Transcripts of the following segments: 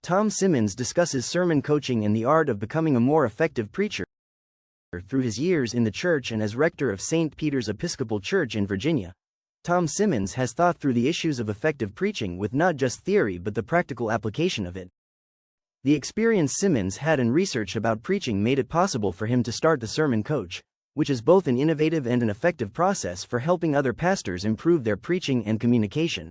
Tom Simmons discusses sermon coaching and the art of becoming a more effective preacher. Through his years in the church and as rector of St. Peter's Episcopal Church in Virginia, Tom Simmons has thought through the issues of effective preaching with not just theory but the practical application of it. The experience Simmons had in research about preaching made it possible for him to start the Sermon Coach, which is both an innovative and an effective process for helping other pastors improve their preaching and communication.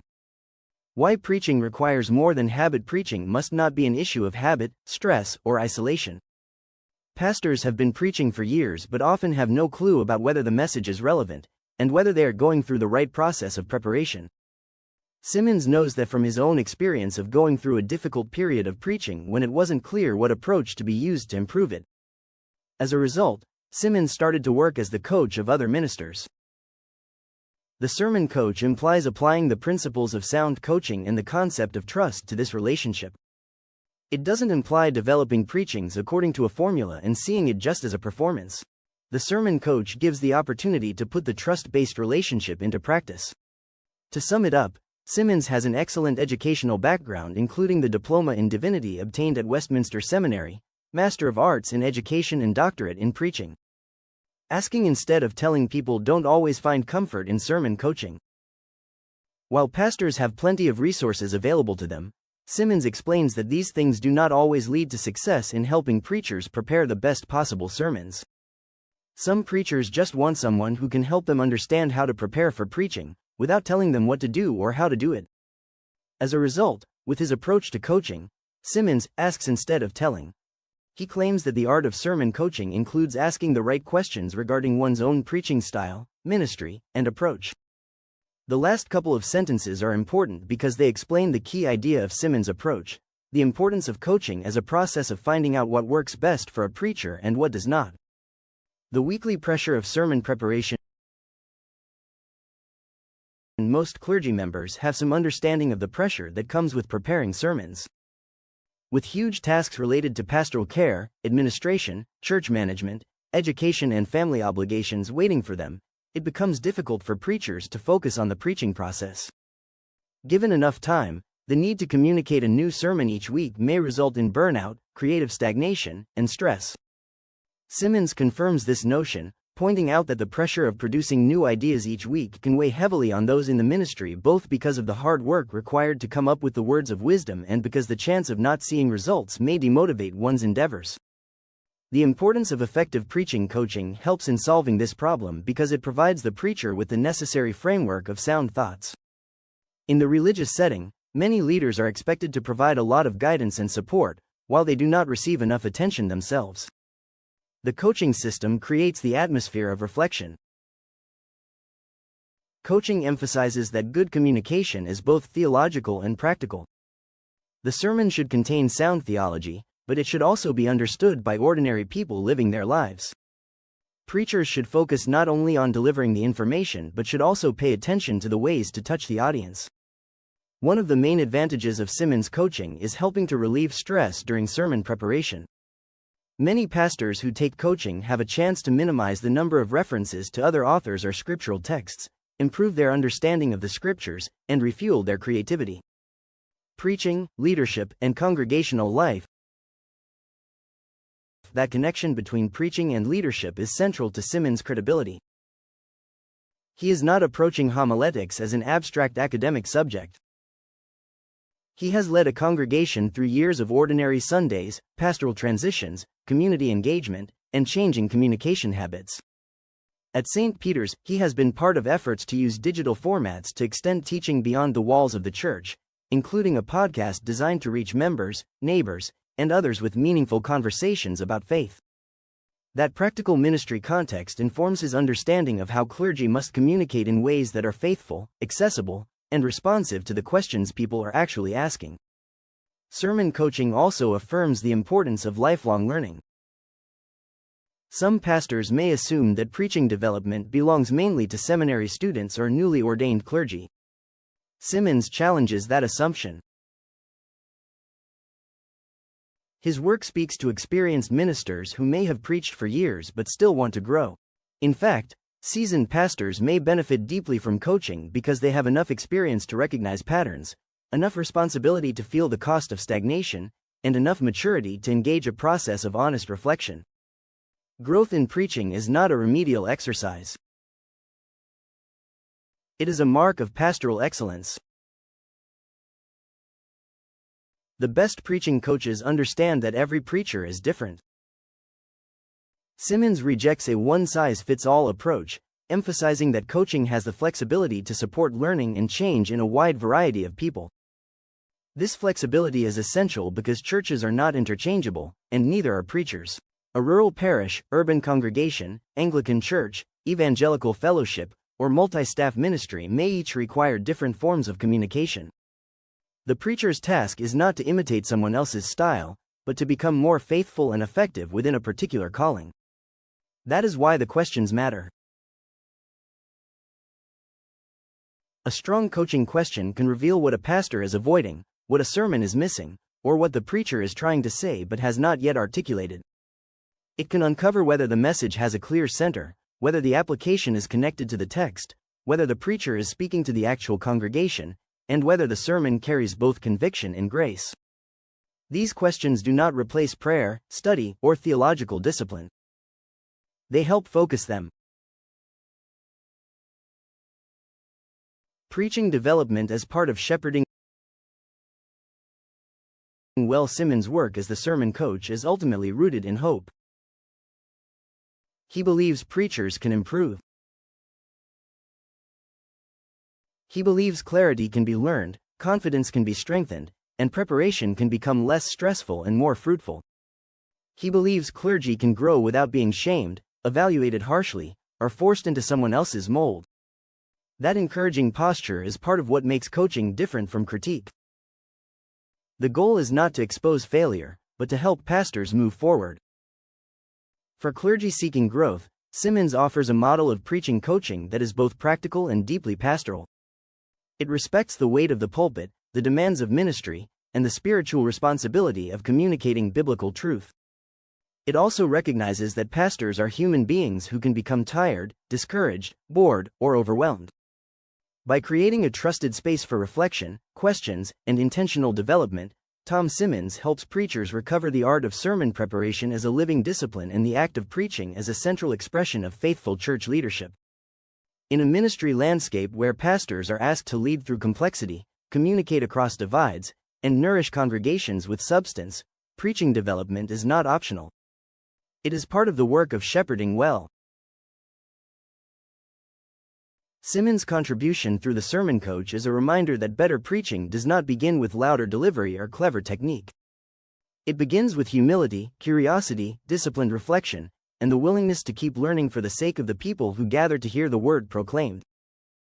Why preaching requires more than habit. Preaching must not be an issue of habit, stress, or isolation. Pastors have been preaching for years but often have no clue about whether the message is relevant, and whether they are going through the right process of preparation. Simmons knows that from his own experience of going through a difficult period of preaching when it wasn't clear what approach to be used to improve it. As a result, Simmons started to work as the coach of other ministers. The sermon coach implies applying the principles of sound coaching and the concept of trust to this relationship. It doesn't imply developing preachings according to a formula and seeing it just as a performance. The sermon coach gives the opportunity to put the trust-based relationship into practice. To sum it up, Simmons has an excellent educational background, including the diploma in divinity obtained at Westminster Seminary, Master of Arts in Education and Doctorate in Preaching. Asking instead of telling people don't always find comfort in sermon coaching. While pastors have plenty of resources available to them, Simmons explains that these things do not always lead to success in helping preachers prepare the best possible sermons. Some preachers just want someone who can help them understand how to prepare for preaching, without telling them what to do or how to do it. As a result, with his approach to coaching, Simmons asks instead of telling. He claims that the art of sermon coaching includes asking the right questions regarding one's own preaching style, ministry, and approach. The last couple of sentences are important because they explain the key idea of Simmons' approach, the importance of coaching as a process of finding out what works best for a preacher and what does not. The weekly pressure of sermon preparation. Most clergy members have some understanding of the pressure that comes with preparing sermons. With huge tasks related to pastoral care, administration, church management, education and family obligations waiting for them, it becomes difficult for preachers to focus on the preaching process. Given enough time, the need to communicate a new sermon each week may result in burnout, creative stagnation, and stress. Simmons confirms this notion, pointing out that the pressure of producing new ideas each week can weigh heavily on those in the ministry, both because of the hard work required to come up with the words of wisdom and because the chance of not seeing results may demotivate one's endeavors. The importance of effective preaching coaching helps in solving this problem because it provides the preacher with the necessary framework of sound thoughts. In the religious setting, many leaders are expected to provide a lot of guidance and support, while they do not receive enough attention themselves. The coaching system creates the atmosphere of reflection. Coaching emphasizes that good communication is both theological and practical. The sermon should contain sound theology, but it should also be understood by ordinary people living their lives. Preachers should focus not only on delivering the information but should also pay attention to the ways to touch the audience. One of the main advantages of Simmons coaching is helping to relieve stress during sermon preparation. Many pastors who take coaching have a chance to minimize the number of references to other authors or scriptural texts, improve their understanding of the scriptures, and refuel their creativity. Preaching, leadership, and congregational life. That connection between preaching and leadership is central to Simmons' credibility. He is not approaching homiletics as an abstract academic subject. He has led a congregation through years of ordinary Sundays, pastoral transitions, community engagement, and changing communication habits. At St. Peter's, he has been part of efforts to use digital formats to extend teaching beyond the walls of the church, including a podcast designed to reach members, neighbors, and others with meaningful conversations about faith. That practical ministry context informs his understanding of how clergy must communicate in ways that are faithful, accessible, and responsive to the questions people are actually asking. Sermon coaching also affirms the importance of lifelong learning. Some pastors may assume that preaching development belongs mainly to seminary students or newly ordained clergy. Simmons challenges that assumption. His work speaks to experienced ministers who may have preached for years but still want to grow. In fact, seasoned pastors may benefit deeply from coaching because they have enough experience to recognize patterns, enough responsibility to feel the cost of stagnation, and enough maturity to engage a process of honest reflection. Growth in preaching is not a remedial exercise. It is a mark of pastoral excellence. The best preaching coaches understand that every preacher is different. Simmons rejects a one-size-fits-all approach, emphasizing that coaching has the flexibility to support learning and change in a wide variety of people. This flexibility is essential because churches are not interchangeable, and neither are preachers. A rural parish, urban congregation, Anglican church, evangelical fellowship, or multi-staff ministry may each require different forms of communication. The preacher's task is not to imitate someone else's style, but to become more faithful and effective within a particular calling. That is why the questions matter. A strong coaching question can reveal what a pastor is avoiding, what a sermon is missing, or what the preacher is trying to say but has not yet articulated. It can uncover whether the message has a clear center, whether the application is connected to the text, whether the preacher is speaking to the actual congregation, and whether the sermon carries both conviction and grace. These questions do not replace prayer, study, or theological discipline. They help focus them. Preaching development as part of shepherding. Well, Simmons' work as the sermon coach is ultimately rooted in hope. He believes preachers can improve. He believes clarity can be learned, confidence can be strengthened, and preparation can become less stressful and more fruitful. He believes clergy can grow without being shamed, evaluated harshly, or forced into someone else's mold. That encouraging posture is part of what makes coaching different from critique. The goal is not to expose failure, but to help pastors move forward. For clergy seeking growth, Simmons offers a model of preaching coaching that is both practical and deeply pastoral. It respects the weight of the pulpit, the demands of ministry, and the spiritual responsibility of communicating biblical truth. It also recognizes that pastors are human beings who can become tired, discouraged, bored, or overwhelmed. By creating a trusted space for reflection, questions, and intentional development, Tom Simmons helps preachers recover the art of sermon preparation as a living discipline and the act of preaching as a central expression of faithful church leadership. In a ministry landscape where pastors are asked to lead through complexity, communicate across divides, and nourish congregations with substance, preaching development is not optional. It is part of the work of shepherding well. Simmons' contribution through the sermon coach is a reminder that better preaching does not begin with louder delivery or clever technique. It begins with humility, curiosity, disciplined reflection, and the willingness to keep learning for the sake of the people who gather to hear the word proclaimed.